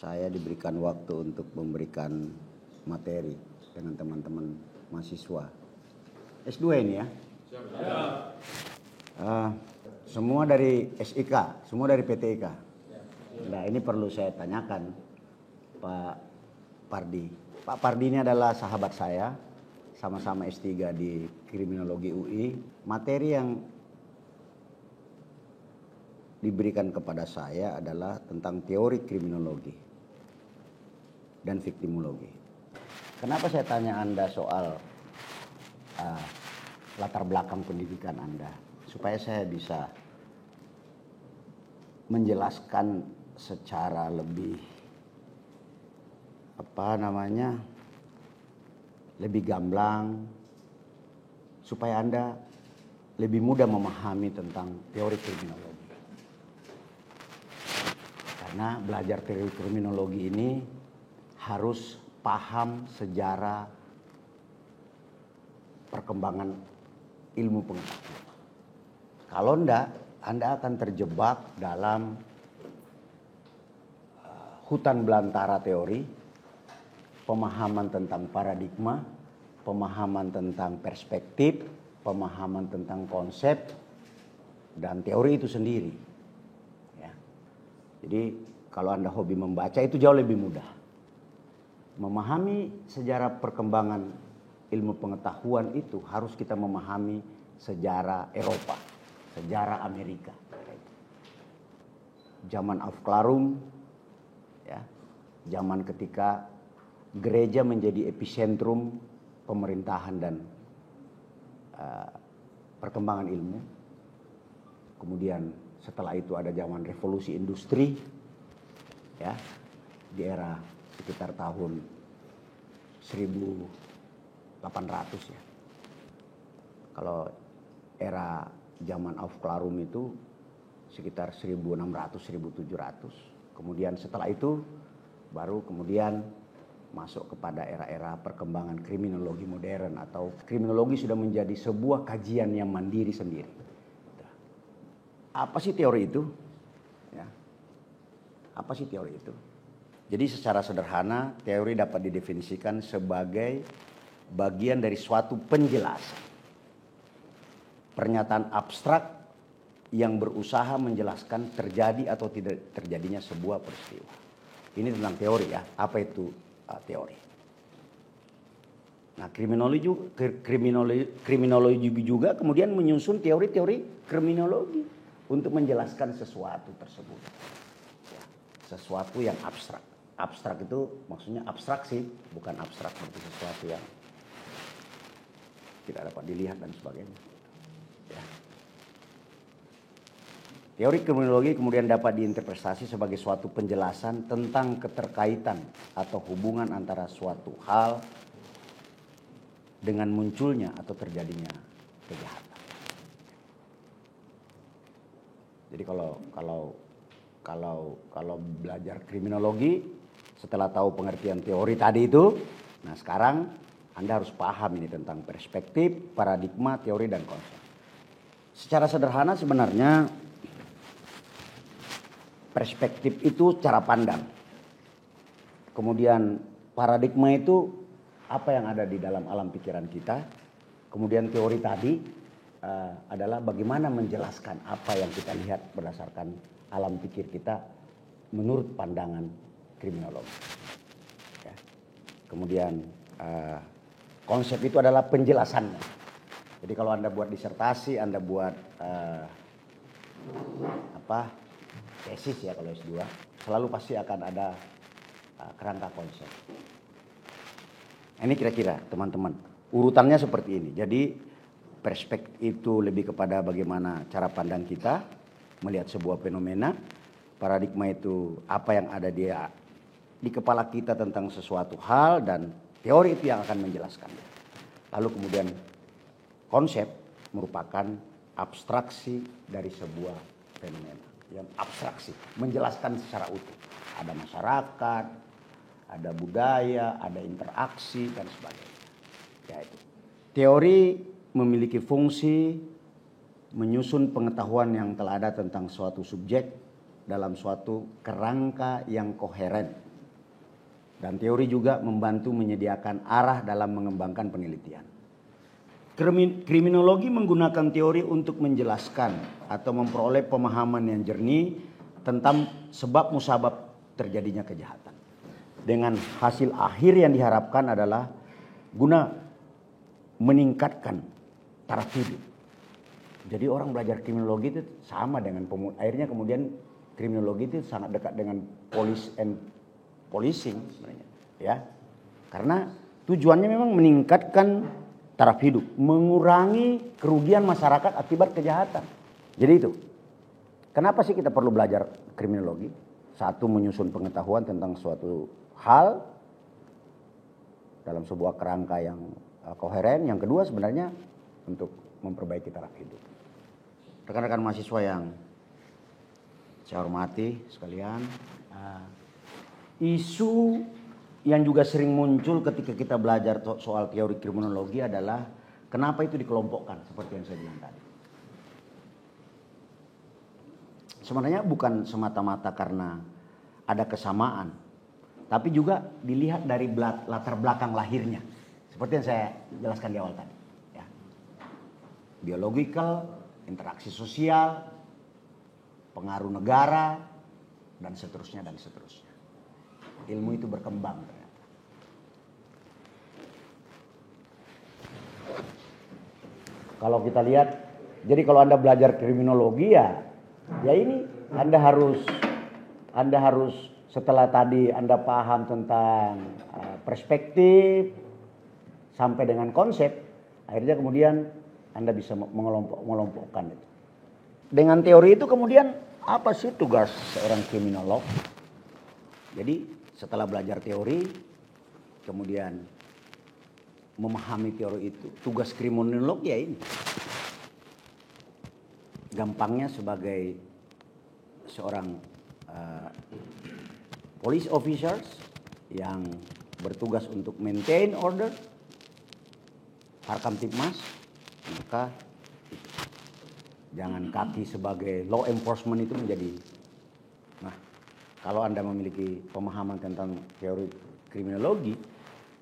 saya diberikan waktu untuk memberikan materi dengan teman-teman mahasiswa. S2 ini ya? Semua dari SIK, semua dari PTIK. Nah, ini perlu saya tanyakan Pak Pardi. Pak Pardi ini adalah sahabat saya, sama-sama S3 di Kriminologi UI. Materi yang diberikan kepada saya adalah tentang teori kriminologi dan viktimologi. Kenapa saya tanya Anda soal latar belakang pendidikan Anda? Supaya saya bisa menjelaskan secara lebih lebih gamblang, supaya Anda lebih mudah memahami tentang teori kriminologi. Karena belajar teori kriminologi ini harus paham sejarah perkembangan ilmu pengetahuan. Kalau enggak, Anda akan terjebak dalam hutan belantara teori, pemahaman tentang paradigma, pemahaman tentang perspektif, pemahaman tentang konsep, dan teori itu sendiri. Ya. Jadi kalau Anda hobi membaca itu jauh lebih mudah. Memahami sejarah perkembangan ilmu pengetahuan itu harus kita memahami sejarah Eropa, sejarah Amerika. Zaman Aufklärung, ya, zaman ketika gereja menjadi epicentrum pemerintahan dan perkembangan ilmu. Kemudian setelah itu ada zaman revolusi industri, ya, di era sekitar tahun 1800 ya. Kalau era zaman Aufklärung itu sekitar 1600-1700. Kemudian setelah itu baru kemudian masuk kepada era-era perkembangan kriminologi modern, atau kriminologi sudah menjadi sebuah kajian yang mandiri sendiri. Apa sih teori itu? Ya. Apa sih teori itu? Jadi secara sederhana, teori dapat didefinisikan sebagai bagian dari suatu penjelasan, pernyataan abstrak yang berusaha menjelaskan terjadi atau tidak terjadinya sebuah peristiwa. Ini tentang teori ya. Apa itu teori? Nah, kriminologi juga kemudian menyusun teori-teori kriminologi untuk menjelaskan sesuatu tersebut. Ya, sesuatu yang abstrak. Abstrak itu maksudnya abstraksi, bukan abstrak seperti sesuatu yang tidak dapat dilihat dan sebagainya. Ya. Teori kriminologi kemudian dapat diinterpretasi sebagai suatu penjelasan tentang keterkaitan atau hubungan antara suatu hal dengan munculnya atau terjadinya kejahatan. Jadi kalau belajar kriminologi, setelah tahu pengertian teori tadi itu, nah sekarang Anda harus paham ini tentang perspektif, paradigma, teori, dan konsep. Secara sederhana sebenarnya perspektif itu cara pandang. Kemudian paradigma itu apa yang ada di dalam alam pikiran kita. Kemudian teori tadi adalah bagaimana menjelaskan apa yang kita lihat berdasarkan alam pikir kita menurut pandangan kriminologi. Ya. Kemudian konsep itu adalah penjelasannya. Jadi kalau Anda buat disertasi, Anda buat tesis ya kalau S2, selalu pasti akan ada kerangka konsep. Ini kira-kira teman-teman, urutannya seperti ini. Jadi perspektif itu lebih kepada bagaimana cara pandang kita melihat sebuah fenomena. Paradigma itu apa yang ada di kepala kita tentang sesuatu hal, dan teori itu yang akan menjelaskannya. Lalu kemudian konsep merupakan abstraksi dari sebuah fenomena. Yang abstraksi, menjelaskan secara utuh. Ada masyarakat, ada budaya, ada interaksi, dan sebagainya. Ya, itu. Teori memiliki fungsi menyusun pengetahuan yang telah ada tentang suatu subjek dalam suatu kerangka yang koheren Dan teori juga membantu menyediakan arah dalam mengembangkan penelitian. Kriminologi menggunakan teori untuk menjelaskan atau memperoleh pemahaman yang jernih tentang sebab musabab terjadinya kejahatan. Dengan hasil akhir yang diharapkan adalah guna meningkatkan taraf hidup. Jadi orang belajar kriminologi itu sama dengan akhirnya kemudian kriminologi itu sangat dekat dengan policing sebenarnya, ya. Karena tujuannya memang meningkatkan taraf hidup, mengurangi kerugian masyarakat akibat kejahatan. Jadi itu. Kenapa sih kita perlu belajar kriminologi? Satu, menyusun pengetahuan tentang suatu hal dalam sebuah kerangka yang koheren. Yang kedua sebenarnya untuk memperbaiki taraf hidup. Rekan-rekan mahasiswa yang saya hormati sekalian, isu yang juga sering muncul ketika kita belajar soal teori kriminologi adalah kenapa itu dikelompokkan seperti yang saya bilang tadi. Sebenarnya bukan semata-mata karena ada kesamaan, tapi juga dilihat dari latar belakang lahirnya. Seperti yang saya jelaskan di awal tadi. Ya. Biological, interaksi sosial, pengaruh negara, dan seterusnya dan seterusnya. Ilmu itu berkembang ternyata. Kalau kita lihat, jadi kalau Anda belajar kriminologi ya ini Anda harus setelah tadi Anda paham tentang perspektif sampai dengan konsep, akhirnya kemudian Anda bisa mengelompokkan itu. Dengan teori itu kemudian apa sih tugas seorang kriminolog? Jadi setelah belajar teori, kemudian memahami teori itu, tugas kriminolog ya ini. Gampangnya sebagai seorang police officers yang bertugas untuk maintain order, Harkamtibmas, maka jangan kaki sebagai law enforcement itu menjadi. Nah, kalau Anda memiliki pemahaman tentang teori kriminologi,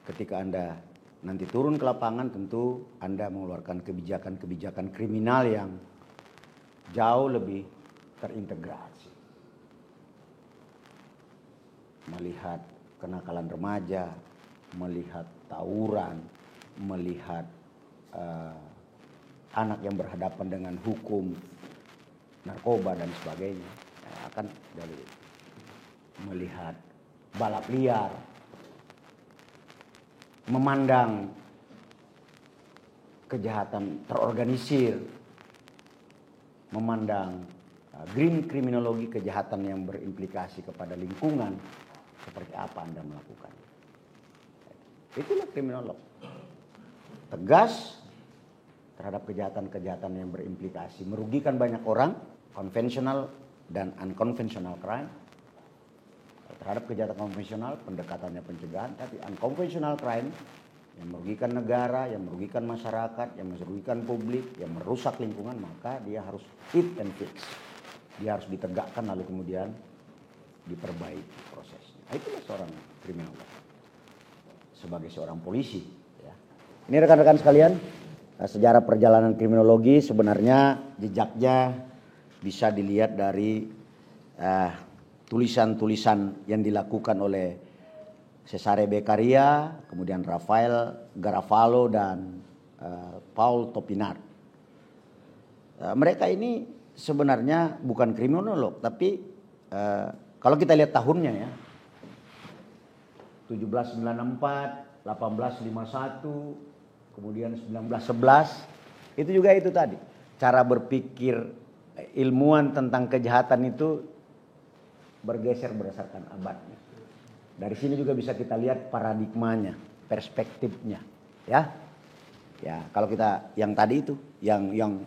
ketika Anda nanti turun ke lapangan tentu Anda mengeluarkan kebijakan-kebijakan kriminal yang jauh lebih terintegrasi. Melihat kenakalan remaja, melihat tawuran, melihat anak yang berhadapan dengan hukum, narkoba dan sebagainya, akan dari melihat balap liar, memandang kejahatan terorganisir, memandang green kriminologi, kejahatan yang berimplikasi kepada lingkungan, seperti apa Anda melakukan. Itulah kriminolog. Tegas terhadap kejahatan-kejahatan yang berimplikasi, merugikan banyak orang, konvensional dan unconventional crime. Terhadap kejahatan konvensional, pendekatannya pencegahan, tapi unconventional crime yang merugikan negara, yang merugikan masyarakat, yang merugikan publik, yang merusak lingkungan, maka dia harus hit and fix. Dia harus ditegakkan lalu kemudian diperbaiki prosesnya. Nah, itulah seorang kriminolog sebagai seorang polisi. Ya. Ini rekan-rekan sekalian, sejarah perjalanan kriminologi sebenarnya jejaknya bisa dilihat dari tulisan-tulisan yang dilakukan oleh Cesare Beccaria, kemudian Rafael Garofalo dan Paul Topinard. Mereka ini sebenarnya bukan kriminolog, tapi kalau kita lihat tahunnya ya, 1794, 1851, kemudian 1911, itu juga itu tadi. Cara berpikir ilmuwan tentang kejahatan itu bergeser berdasarkan abadnya. Dari sini juga bisa kita lihat paradigmanya, perspektifnya, ya. Ya, kalau kita yang tadi itu, yang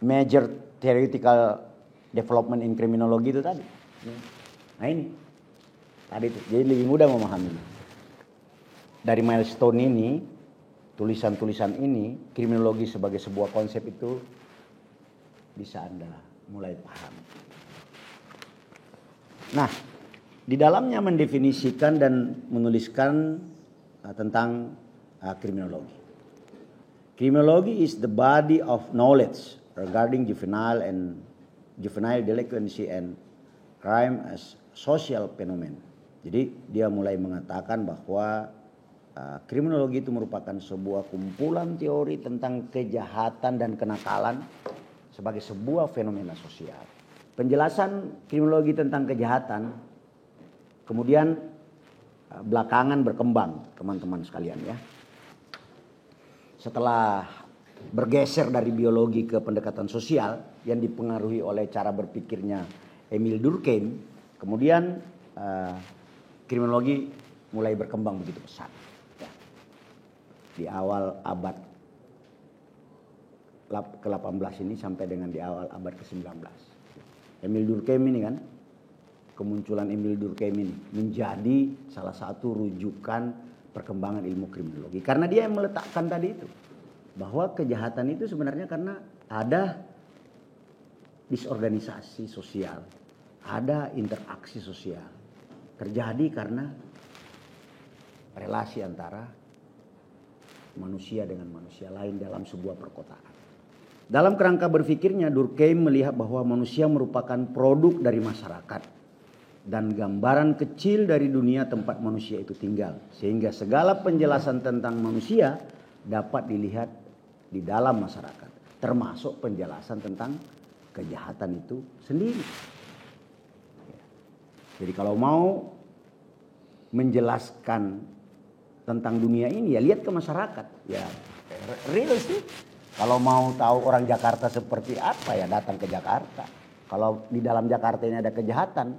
major theoretical development in criminology itu tadi. Nah ini, tadi itu, jadi lebih mudah memahaminya. Dari milestone ini, tulisan-tulisan ini, kriminologi sebagai sebuah konsep itu bisa Anda mulai paham. Nah, di dalamnya mendefinisikan dan menuliskan tentang kriminologi. Criminology is the body of knowledge regarding juvenile delinquency and crime as social phenomenon. Jadi dia mulai mengatakan bahwa kriminologi itu merupakan sebuah kumpulan teori tentang kejahatan dan kenakalan sebagai sebuah fenomena sosial. Penjelasan kriminologi tentang kejahatan kemudian belakangan berkembang, teman-teman sekalian ya. Setelah bergeser dari biologi ke pendekatan sosial yang dipengaruhi oleh cara berpikirnya Emil Durkheim, kemudian kriminologi mulai berkembang begitu pesat. Ya. Di awal abad ke-18 ini sampai dengan di awal abad ke-19. Emil Durkheim ini kan, kemunculan Emil Durkheim ini menjadi salah satu rujukan perkembangan ilmu kriminologi. Karena dia yang meletakkan tadi itu, bahwa kejahatan itu sebenarnya karena ada disorganisasi sosial, ada interaksi sosial, terjadi karena relasi antara manusia dengan manusia lain dalam sebuah perkotaan. Dalam kerangka berpikirnya, Durkheim melihat bahwa manusia merupakan produk dari masyarakat dan gambaran kecil dari dunia tempat manusia itu tinggal. Sehingga segala penjelasan tentang manusia dapat dilihat di dalam masyarakat. Termasuk penjelasan tentang kejahatan itu sendiri. Jadi kalau mau menjelaskan tentang dunia ini ya lihat ke masyarakat. Ya real sih. Kalau mau tahu orang Jakarta seperti apa ya datang ke Jakarta. Kalau di dalam Jakarta ini ada kejahatan,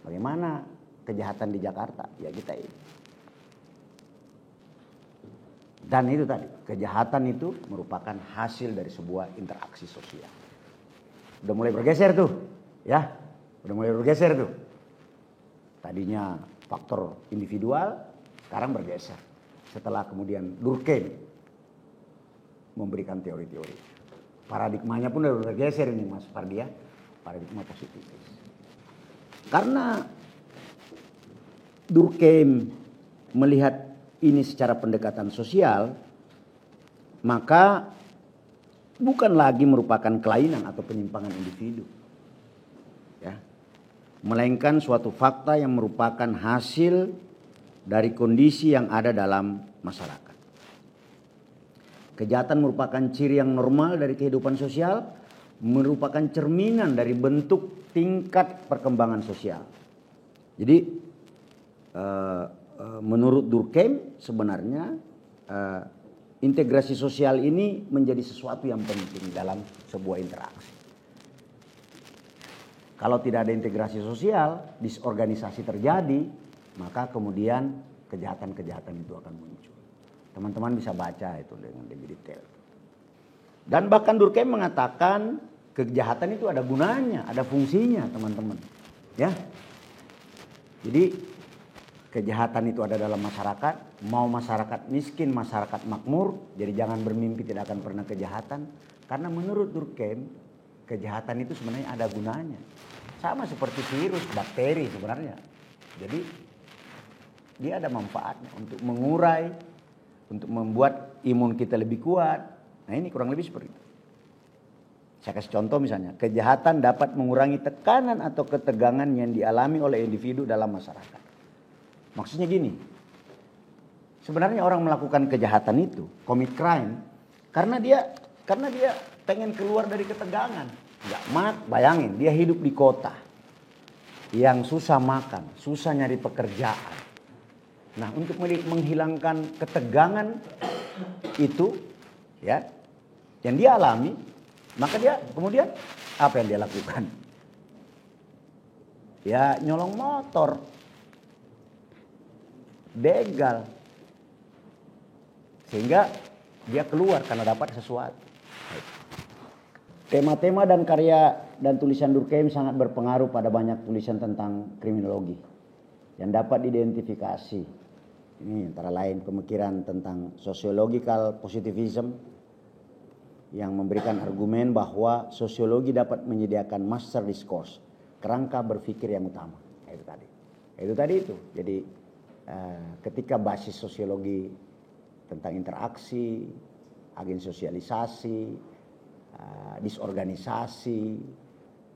bagaimana kejahatan di Jakarta? Ya kita ini. Dan itu tadi, kejahatan itu merupakan hasil dari sebuah interaksi sosial. Udah mulai bergeser tuh, ya. Udah mulai bergeser tuh. Tadinya faktor individual, sekarang bergeser. Setelah kemudian Durkheim memberikan teori-teori. Paradigmanya pun udah bergeser ini Mas Fardia, paradigma positivis. Karena Durkheim melihat ini secara pendekatan sosial, maka bukan lagi merupakan kelainan atau penyimpangan individu. Ya. Melainkan suatu fakta yang merupakan hasil dari kondisi yang ada dalam masyarakat. Kejahatan merupakan ciri yang normal dari kehidupan sosial, merupakan cerminan dari bentuk tingkat perkembangan sosial. Jadi menurut Durkheim sebenarnya integrasi sosial ini menjadi sesuatu yang penting dalam sebuah interaksi. Kalau tidak ada integrasi sosial, disorganisasi terjadi, maka kemudian kejahatan-kejahatan itu akan muncul. Teman-teman bisa baca itu dengan lebih detail. Dan bahkan Durkheim mengatakan kejahatan itu ada gunanya, ada fungsinya, teman-teman. Ya. Jadi kejahatan itu ada dalam masyarakat, mau masyarakat miskin, masyarakat makmur, jadi jangan bermimpi tidak akan pernah kejahatan. Karena menurut Durkheim, kejahatan itu sebenarnya ada gunanya. Sama seperti virus, bakteri sebenarnya. Jadi dia ada manfaatnya untuk mengurai, untuk membuat imun kita lebih kuat. Nah ini kurang lebih seperti itu. Saya kasih contoh misalnya, kejahatan dapat mengurangi tekanan atau ketegangan yang dialami oleh individu dalam masyarakat. Maksudnya gini, sebenarnya orang melakukan kejahatan itu, commit crime, karena dia pengen keluar dari ketegangan. Bayangin, dia hidup di kota yang susah makan, susah nyari pekerjaan. Nah, untuk menghilangkan ketegangan itu, ya, yang dia alami, maka dia kemudian apa yang dia lakukan? Ya, nyolong motor, begal, sehingga dia keluar karena dapat sesuatu. Tema-tema dan karya dan tulisan Durkheim sangat berpengaruh pada banyak tulisan tentang kriminologi yang dapat diidentifikasi. Ini antara lain pemikiran tentang sociological positivism yang memberikan argumen bahwa sosiologi dapat menyediakan master discourse, kerangka berpikir yang utama. Itu tadi. Itu tadi itu. Jadi ketika basis sosiologi tentang interaksi, agen sosialisasi, disorganisasi,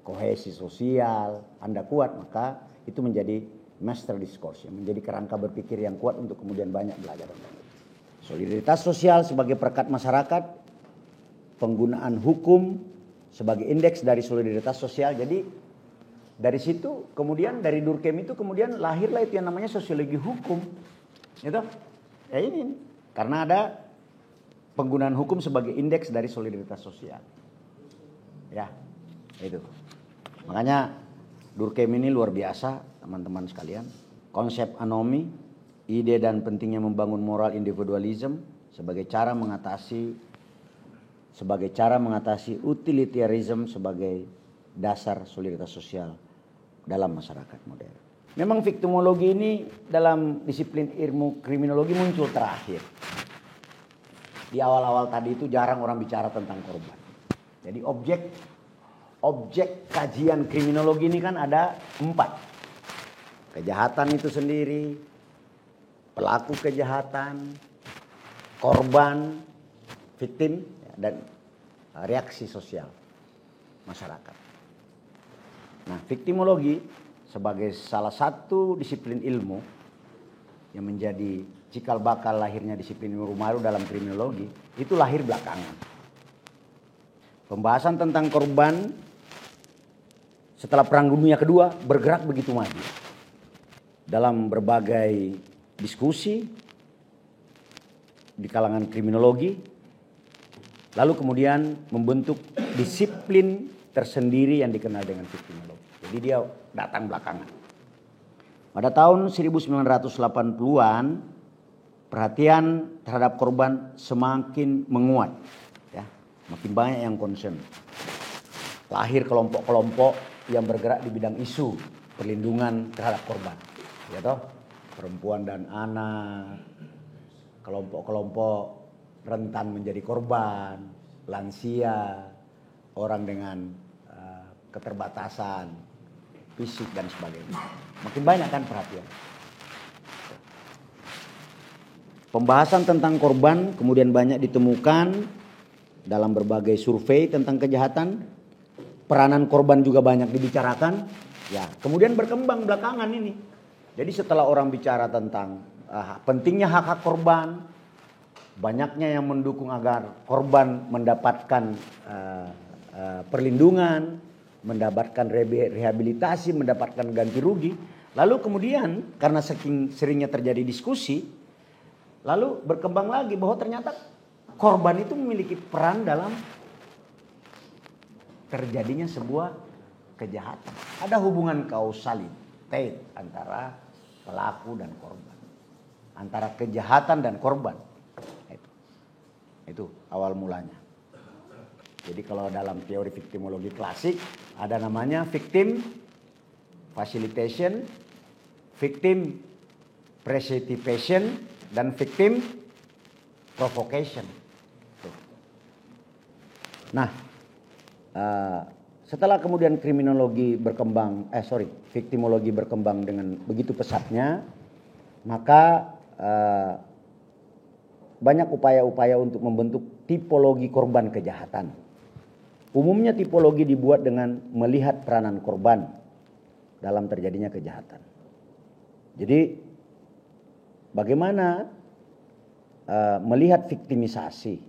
kohesi sosial, Anda kuat, maka itu menjadi master discourse, menjadi kerangka berpikir yang kuat untuk kemudian banyak belajar tentang itu. Solidaritas sosial sebagai perekat masyarakat, penggunaan hukum sebagai indeks dari solidaritas sosial. Jadi dari situ kemudian dari Durkheim itu kemudian lahirlah itu yang namanya sosiologi hukum. Gitu. Ya ini karena ada penggunaan hukum sebagai indeks dari solidaritas sosial. Ya, itu. Makanya Durkheim ini luar biasa, teman-teman sekalian. Konsep anomi, ide dan pentingnya membangun moral individualism sebagai cara mengatasi utilitarianism sebagai dasar solidaritas sosial dalam masyarakat modern. Memang viktimologi ini dalam disiplin ilmu kriminologi muncul terakhir. Di awal-awal tadi itu jarang orang bicara tentang korban. Jadi objek kajian kriminologi ini kan ada 4. Kejahatan itu sendiri, pelaku kejahatan, korban, victim, dan reaksi sosial masyarakat. Nah, viktimologi sebagai salah satu disiplin ilmu yang menjadi cikal bakal lahirnya disiplin ilmu baru dalam kriminologi, itu lahir belakangan. Pembahasan tentang korban setelah Perang Dunia Kedua bergerak begitu maju. Dalam berbagai diskusi di kalangan kriminologi, lalu kemudian membentuk disiplin tersendiri yang dikenal dengan viktimologi. Jadi dia datang belakangan. Pada tahun 1980-an, perhatian terhadap korban semakin menguat. Ya, makin banyak yang concern. Lahir kelompok-kelompok yang bergerak di bidang isu perlindungan terhadap korban. Ya toh, perempuan dan anak, kelompok-kelompok rentan menjadi korban, lansia, orang dengan keterbatasan fisik dan sebagainya. Makin banyak kan perhatian. Pembahasan tentang korban kemudian banyak ditemukan dalam berbagai survei tentang kejahatan. Peranan korban juga banyak dibicarakan. Ya, kemudian berkembang belakangan ini. Jadi setelah orang bicara tentang pentingnya hak-hak korban, banyaknya yang mendukung agar korban mendapatkan perlindungan, mendapatkan rehabilitasi, mendapatkan ganti rugi. Lalu kemudian karena saking seringnya terjadi diskusi, lalu berkembang lagi bahwa ternyata korban itu memiliki peran dalam terjadinya sebuah kejahatan. Ada hubungan kausalitas antara pelaku dan korban, antara kejahatan dan korban. Itu awal mulanya. Jadi kalau dalam teori viktimologi klasik ada namanya victim facilitation, victim precipitation, dan victim provocation. Nah, setelah kemudian viktimologi berkembang dengan begitu pesatnya, maka banyak upaya-upaya untuk membentuk tipologi korban kejahatan. Umumnya tipologi dibuat dengan melihat peranan korban dalam terjadinya kejahatan. Jadi bagaimana melihat viktimisasi?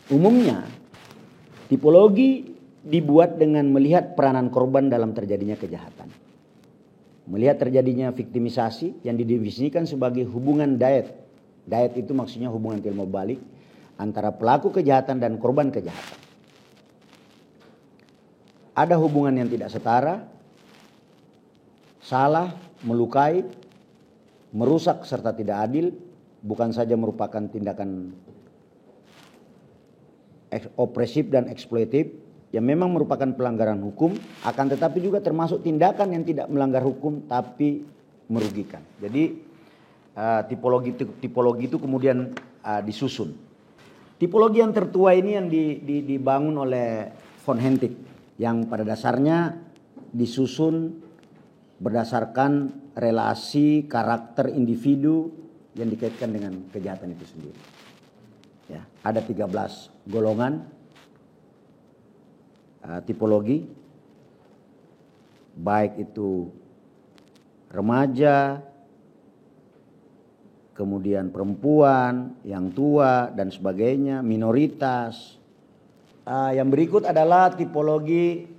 Umumnya tipologi dibuat dengan melihat peranan korban dalam terjadinya kejahatan. Melihat terjadinya viktimisasi yang didefinisikan sebagai hubungan dyad. Dyad itu maksudnya hubungan timbal balik antara pelaku kejahatan dan korban kejahatan. Ada hubungan yang tidak setara, salah, melukai, merusak serta tidak adil, bukan saja merupakan tindakan opresif dan eksploitif yang memang merupakan pelanggaran hukum, akan tetapi juga termasuk tindakan yang tidak melanggar hukum tapi merugikan. Jadi tipologi itu kemudian disusun. Tipologi yang tertua ini yang dibangun oleh von Hentig, yang pada dasarnya disusun berdasarkan relasi karakter individu yang dikaitkan dengan kejahatan itu sendiri. Ya, ada 13 golongan tipologi, baik itu remaja, kemudian perempuan, yang tua dan sebagainya, minoritas. Yang berikut adalah tipologi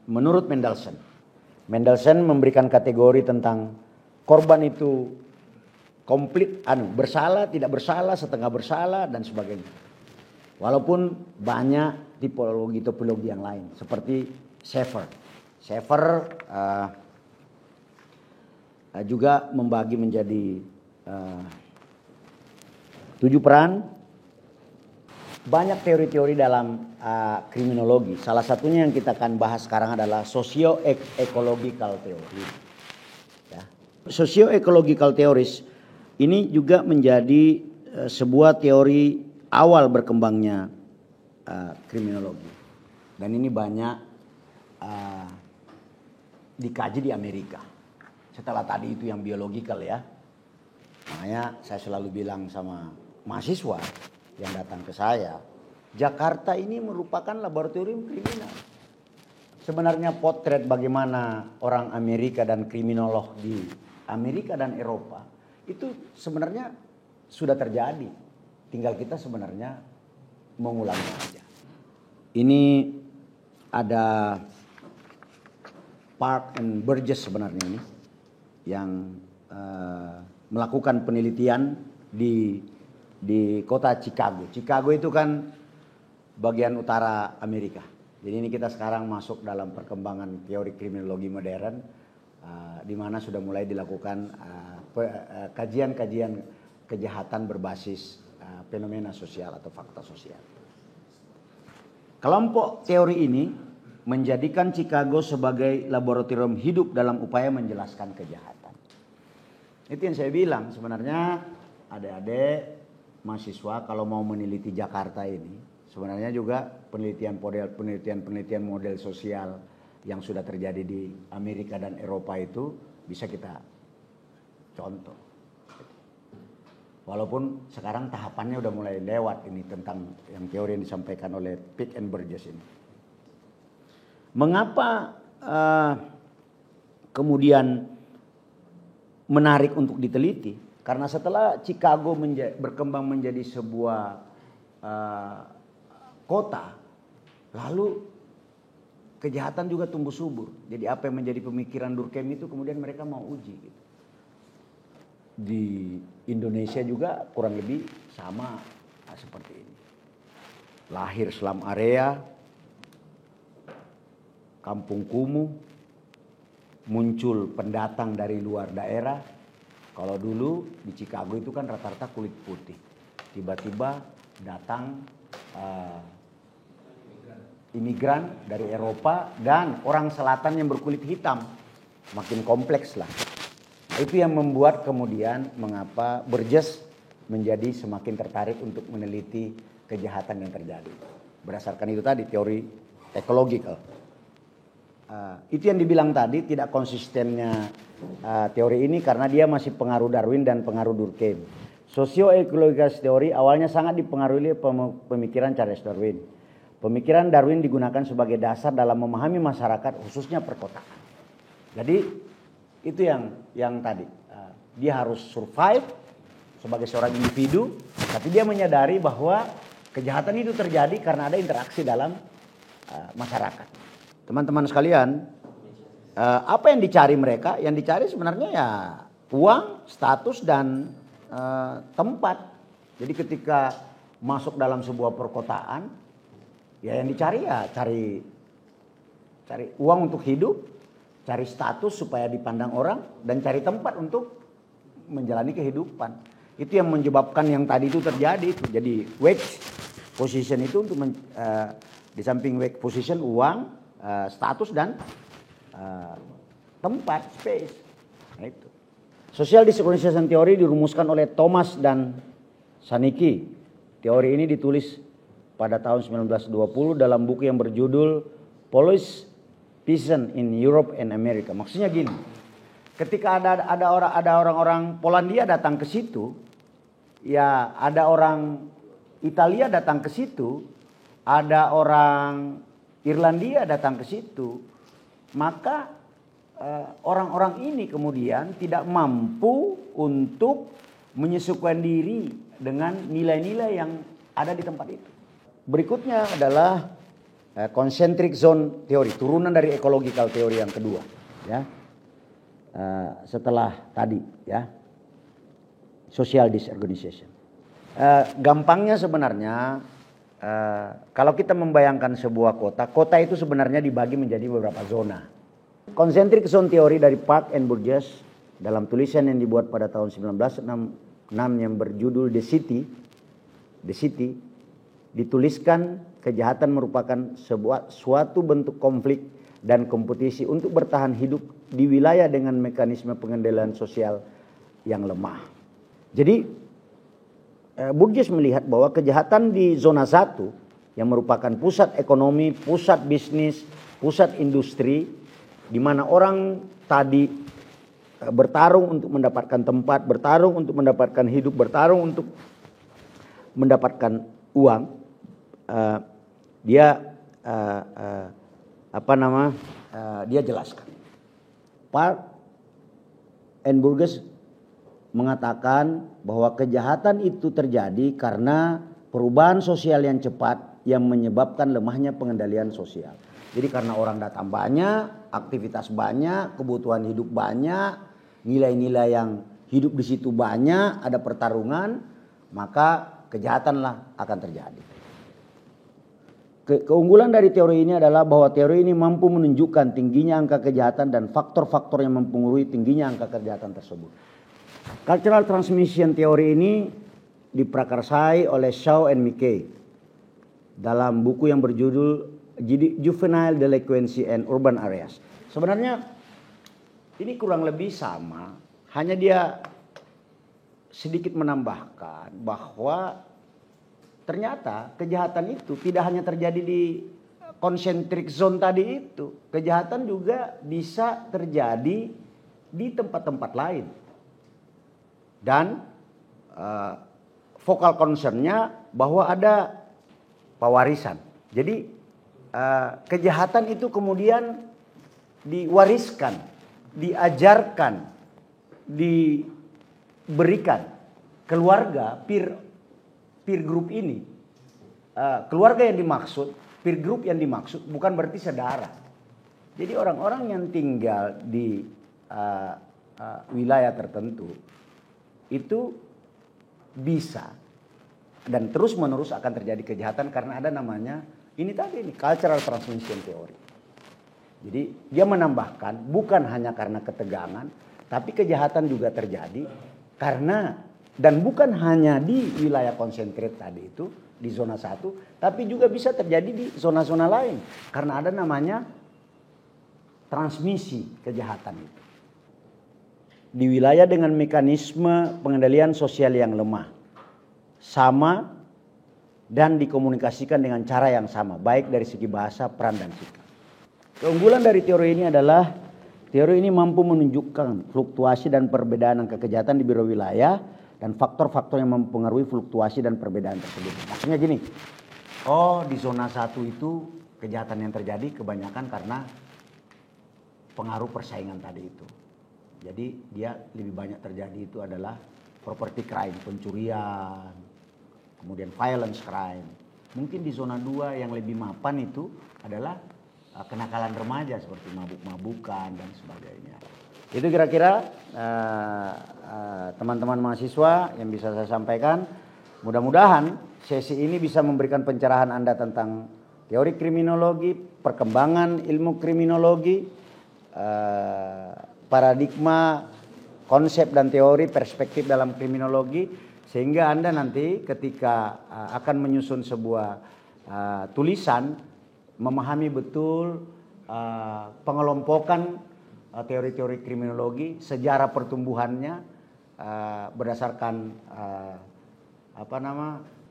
menurut Mendelssohn. Mendelssohn memberikan kategori tentang korban itu komplit, bersalah, tidak bersalah, setengah bersalah dan sebagainya. Walaupun banyak tipologi yang lain seperti Schaeffer. Schaeffer juga membagi menjadi 7 peran. Banyak teori-teori dalam kriminologi. Salah satunya yang kita akan bahas sekarang adalah socio-ecological theory. Ya. Socio-ecological theories ini juga menjadi sebuah teori awal berkembangnya kriminologi. Dan ini banyak dikaji di Amerika. Setelah tadi itu yang biologikal ya. Makanya saya selalu bilang sama mahasiswa yang datang ke saya, Jakarta ini merupakan laboratorium kriminal. Sebenarnya potret bagaimana orang Amerika dan kriminolog di Amerika dan Eropa itu sebenarnya sudah terjadi. Tinggal kita sebenarnya mengulangnya saja. Ini ada Park and Burgess sebenarnya ini yang melakukan penelitian di kota Chicago. Chicago itu kan bagian utara Amerika. Jadi ini kita sekarang masuk dalam perkembangan teori kriminologi modern, di mana sudah mulai dilakukan kajian-kajian kejahatan berbasis fenomena sosial atau fakta sosial. Kelompok teori ini menjadikan Chicago sebagai laboratorium hidup dalam upaya menjelaskan kejahatan. Itu yang saya bilang, sebenarnya adik-adik mahasiswa kalau mau meneliti Jakarta ini, sebenarnya juga penelitian model sosial yang sudah terjadi di Amerika dan Eropa itu bisa kita contoh. Walaupun sekarang tahapannya udah mulai lewat ini tentang yang teori yang disampaikan oleh Pick and Burgess ini. Mengapa kemudian menarik untuk diteliti? Karena setelah Chicago berkembang menjadi sebuah kota, lalu kejahatan juga tumbuh subur. Jadi apa yang menjadi pemikiran Durkheim itu kemudian mereka mau uji. Gitu. Di Indonesia juga kurang lebih sama seperti ini. Lahir slum area, kampung kumuh, muncul pendatang dari luar daerah. Kalau dulu di Chicago itu kan rata-rata kulit putih. Tiba-tiba datang imigran dari Eropa dan orang selatan yang berkulit hitam. Makin kompleks lah. Itu yang membuat kemudian mengapa Burgess menjadi semakin tertarik untuk meneliti kejahatan yang terjadi. Berdasarkan itu tadi teori ecological. Itu yang dibilang tadi tidak konsistennya teori ini karena dia masih pengaruh Darwin dan pengaruh Durkheim. Socio-ecological teori awalnya sangat dipengaruhi pemikiran Charles Darwin. Pemikiran Darwin digunakan sebagai dasar dalam memahami masyarakat khususnya perkotaan. Jadi itu yang tadi dia harus survive sebagai seorang individu, tapi dia menyadari bahwa kejahatan itu terjadi karena ada interaksi dalam masyarakat. Teman-teman sekalian, apa yang dicari mereka? Yang dicari sebenarnya ya uang, status dan tempat. Jadi ketika masuk dalam sebuah perkotaan, ya yang dicari ya cari uang untuk hidup, cari status supaya dipandang orang, dan cari tempat untuk menjalani kehidupan. Itu yang menyebabkan yang tadi itu terjadi. Jadi wage position itu untuk di samping wage position uang, status dan tempat, space. Nah, itu. Social disorganization theory dirumuskan oleh Thomas dan Zanicki. Teori ini ditulis pada tahun 1920 dalam buku yang berjudul Police Peasant in Europe and America. Maksudnya gini, ketika ada orang-orang Polandia datang ke situ, ya ada orang Italia datang ke situ, ada orang Irlandia datang ke situ, maka orang-orang ini kemudian tidak mampu untuk menyesuaikan diri dengan nilai-nilai yang ada di tempat itu. Berikutnya adalah concentric zone teori, turunan dari ecological teori yang kedua, ya. Setelah tadi, ya, social disorganization. Gampangnya sebenarnya kalau kita membayangkan sebuah kota itu sebenarnya dibagi menjadi beberapa zona. Concentric zone teori dari Park and Burgess dalam tulisan yang dibuat pada tahun 1966 yang berjudul The City, dituliskan kejahatan merupakan suatu bentuk konflik dan kompetisi untuk bertahan hidup di wilayah dengan mekanisme pengendalian sosial yang lemah. Jadi Burgess melihat bahwa kejahatan di zona 1 yang merupakan pusat ekonomi, pusat bisnis, pusat industri, di mana orang tadi bertarung untuk mendapatkan tempat, bertarung untuk mendapatkan hidup, bertarung untuk mendapatkan uang, dia jelaskan. Park and Burgess mengatakan bahwa kejahatan itu terjadi karena perubahan sosial yang cepat yang menyebabkan lemahnya pengendalian sosial. Jadi karena orang datang banyak, aktivitas banyak, kebutuhan hidup banyak, nilai-nilai yang hidup di situ banyak, ada pertarungan, maka kejahatanlah akan terjadi. Keunggulan dari teori ini adalah bahwa teori ini mampu menunjukkan tingginya angka kejahatan dan faktor-faktor yang mempengaruhi tingginya angka kejahatan tersebut. Cultural transmission teori ini diprakarsai oleh Shaw and McKay dalam buku yang berjudul Juvenile Delinquency and Urban Areas. Sebenarnya ini kurang lebih sama, hanya dia sedikit menambahkan bahwa ternyata kejahatan itu tidak hanya terjadi di concentric zone tadi itu. Kejahatan juga bisa terjadi di tempat-tempat lain. Dan vokal concernnya bahwa ada pewarisan. Jadi kejahatan itu kemudian diwariskan, diajarkan, diberikan keluarga peer group ini. Keluarga yang dimaksud, peer group yang dimaksud bukan berarti saudara. Jadi orang-orang yang tinggal di wilayah tertentu itu bisa dan terus menerus akan terjadi kejahatan karena ada namanya ini cultural transmission theory. Jadi dia menambahkan bukan hanya karena ketegangan, tapi kejahatan juga terjadi karena dan bukan hanya di wilayah konsentrat tadi itu di zona 1, tapi juga bisa terjadi di zona-zona lain karena ada namanya transmisi kejahatan itu. Di wilayah dengan mekanisme pengendalian sosial yang lemah, sama dan dikomunikasikan dengan cara yang sama, baik dari segi bahasa, peran, dan sikap. Keunggulan dari teori ini adalah teori ini mampu menunjukkan fluktuasi dan perbedaan angka kejahatan di beberapa wilayah dan faktor-faktor yang mempengaruhi fluktuasi dan perbedaan tersebut. Maksudnya gini, di zona 1 itu kejahatan yang terjadi kebanyakan karena pengaruh persaingan tadi itu. Jadi dia lebih banyak terjadi itu adalah property crime, pencurian, kemudian violence crime. Mungkin di zona 2 yang lebih mapan itu adalah kenakalan remaja seperti mabuk-mabukan dan sebagainya. Itu kira-kira teman-teman mahasiswa yang bisa saya sampaikan. Mudah-mudahan sesi ini bisa memberikan pencerahan Anda tentang teori kriminologi, perkembangan ilmu kriminologi, paradigma, konsep dan teori perspektif dalam kriminologi, sehingga Anda nanti ketika akan menyusun sebuah tulisan memahami betul pengelompokan teori-teori kriminologi, sejarah pertumbuhannya berdasarkan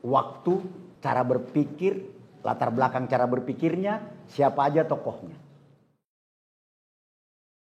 waktu, cara berpikir, latar belakang cara berpikirnya, siapa aja tokohnya.